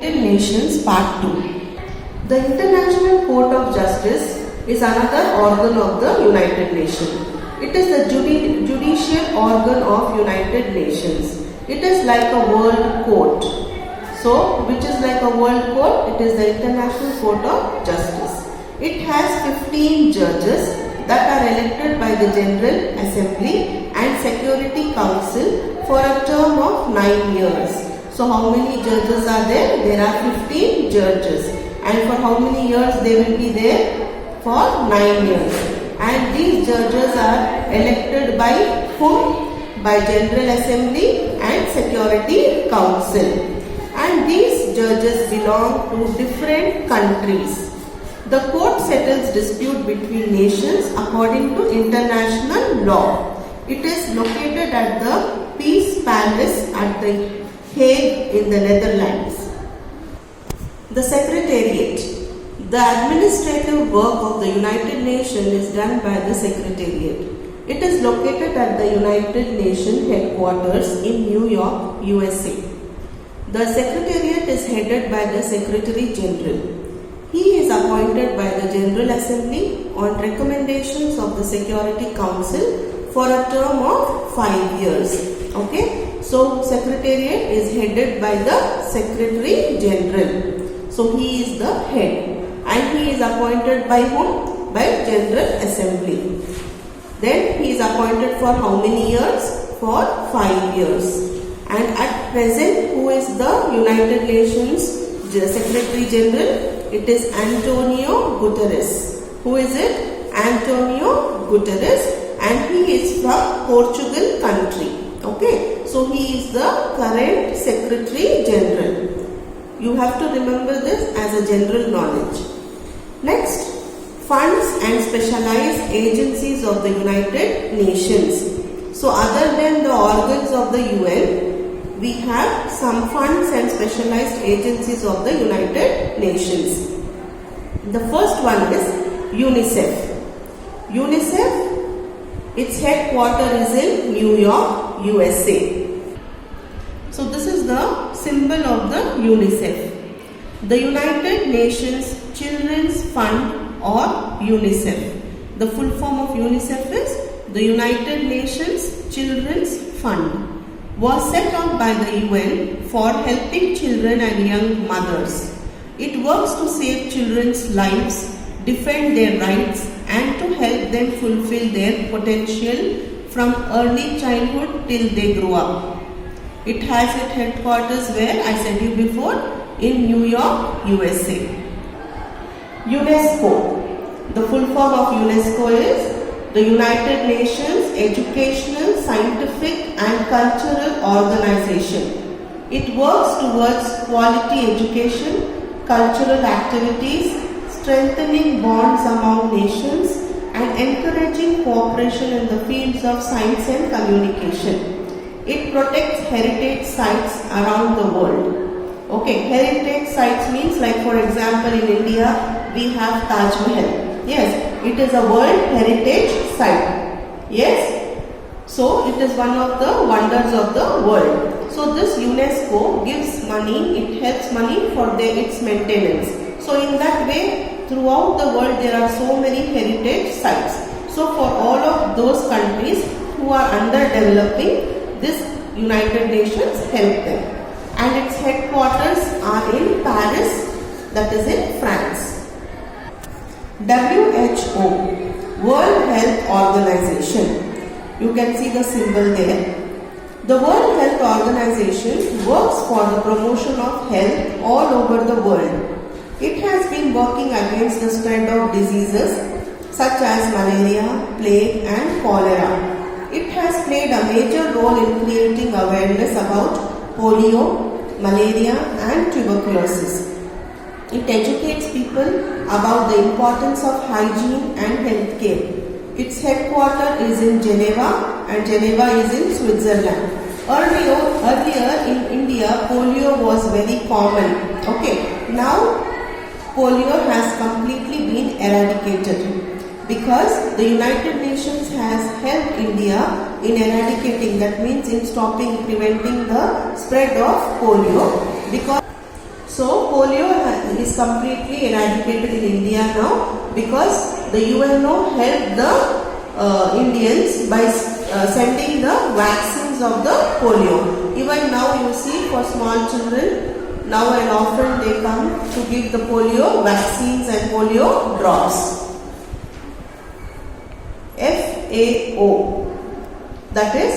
United Nations Part 2. The International Court of Justice is another organ of the United Nations. It is the judicial organ of United Nations. It is like a world court. So, which is like a world court? It is the International Court of Justice. It has 15 judges that are elected by the General Assembly and Security Council for a term of 9 years. So how many judges are there? There are 15 judges. And for how many years they will be there? For 9 years. And these judges are elected by whom? By General Assembly and Security Council. And these judges belong to different countries. The court settles dispute between nations according to international law. It is located at the Peace Palace at the Hague in the Netherlands. The Secretariat. The administrative work of the United Nations is done by the Secretariat. It is located at the United Nations headquarters in New York, USA. The Secretariat is headed by the Secretary General. He is appointed by the General Assembly on recommendations of the Security Council for a term of 5 years. Okay. So, Secretariat is headed by the Secretary General. So, he is the head. And he is appointed by whom? By General Assembly. Then, he is appointed for how many years? For 5 years. And at present, who is the United Nations Secretary General? It is Antonio Guterres. Who is it? Antonio Guterres, and he is from Portugal country. Okay, so he is the current Secretary General. You have to remember this as a general knowledge. Next, funds and specialized agencies of the United Nations. So other than the organs of the UN, we have some funds and specialized agencies of the United Nations. The first one is UNICEF. UNICEF, its headquarters is in New York, USA. So this is the symbol of the UNICEF. The United Nations Children's Fund or UNICEF. The full form of UNICEF is the United Nations Children's Fund. Was set up by the UN for helping children and young mothers. It works to save children's lives, defend their rights, and to help them fulfill their potential from early childhood till they grow up. It has its headquarters where I said you before, in New York, USA. UNESCO. The full form of UNESCO is the United Nations Educational, Scientific and Cultural Organization. It works towards quality education, cultural activities, strengthening bonds among nations and encouraging cooperation in the fields of science and communication. It protects heritage sites around the world. Okay, heritage sites means like for example in India we have Taj Mahal. Yes, it is a World Heritage Site. Yes, so it is one of the wonders of the world. So this UNESCO gives money, it helps money for its maintenance. So in that way, throughout the world there are so many heritage sites. So for all of those countries who are underdeveloping, this United Nations help them. And its headquarters are in Paris, that is in France. WHO, World Health Organization. You can see the symbol there. The World Health Organization works for the promotion of health all over the world. It has been working against the spread of diseases such as malaria, plague and cholera. It has played a major role in creating awareness about polio, malaria and tuberculosis. It educates people about the importance of hygiene and healthcare. Its headquarters is in Geneva and Geneva is in Switzerland. Earlier in India, polio was very common. Okay, now polio has completely been eradicated because the United Nations has helped India in eradicating, that means in preventing the spread of polio. Because So polio is completely eradicated in India now because the UNO helped the Indians by sending the vaccines of the polio. Even now you see for small children, now and often they come to give the polio vaccines and polio drops. FAO, that is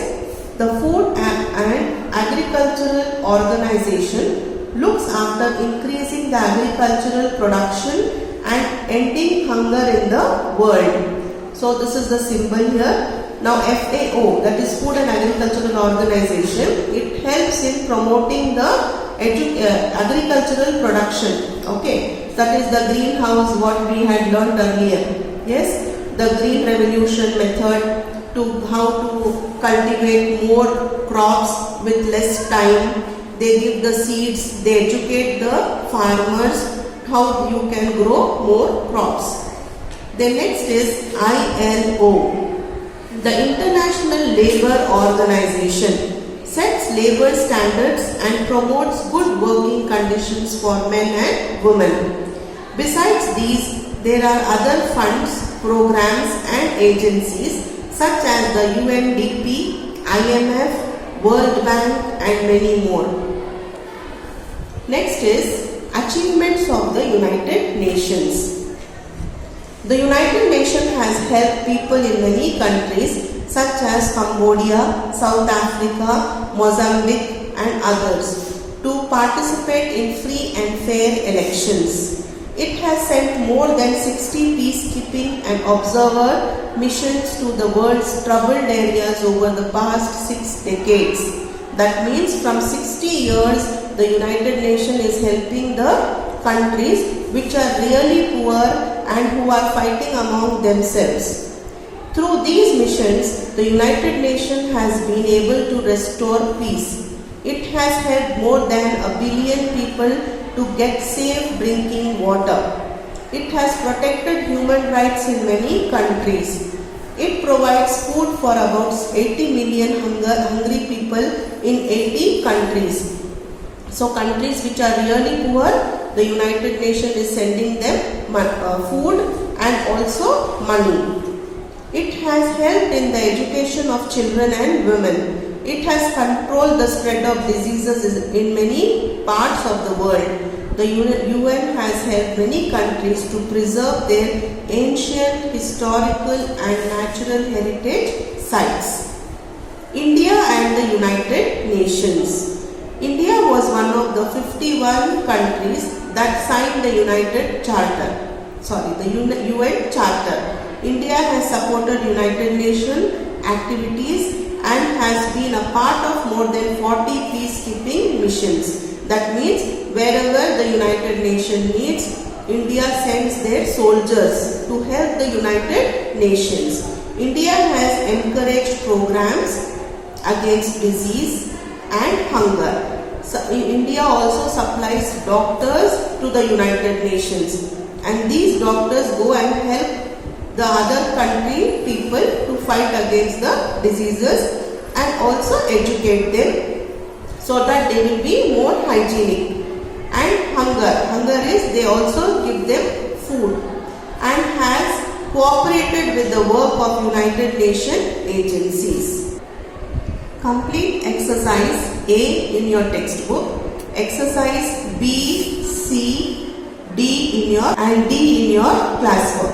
the Food and Agricultural Organization, looks after increasing the agricultural production and ending hunger in the world. So this is the symbol here. Now FAO, that is Food and Agricultural Organization, it helps in promoting the agricultural production. Okay, that is the greenhouse what we had learned earlier. Yes, the green revolution method to how to cultivate more crops with less time. They give the seeds, they educate the farmers how you can grow more crops. Then next is ILO. The International Labour Organization sets labour standards and promotes good working conditions for men and women. Besides these, there are other funds, programs and agencies such as the UNDP, IMF, World Bank and many more. Next is achievements of the United Nations. The United Nations has helped people in many countries such as Cambodia, South Africa, Mozambique and others to participate in free and fair elections. It has sent more than 60 peacekeeping and observer missions to the world's troubled areas over the past 6 decades. That means from 60 years, the United Nations is helping the countries which are really poor and who are fighting among themselves. Through these missions, the United Nations has been able to restore peace. It has helped more than 1 billion people to get safe drinking water. It has protected human rights in many countries. It provides food for about 80 million hungry people in 80 countries. So countries which are really poor, the United Nations is sending them food and also money. It has helped in the education of children and women. It has controlled the spread of diseases in many parts of the world. The UN has helped many countries to preserve their ancient, historical and natural heritage sites. India and the United Nations. India was one of the 51 countries that signed the UN Charter. India has supported United Nations activities and has been a part of more than 40 peacekeeping missions. That means wherever the United Nations needs, India sends their soldiers to help the United Nations. India has encouraged programs against disease and hunger. So, India also supplies doctors to the United Nations, and these doctors go and help the other country people to fight against the diseases and also educate them so that they will be more hygienic. And hunger is they also give them food and has cooperated with the work of United Nations agencies. Complete exercise A in your textbook, exercise B, C, D in your and D in your classwork.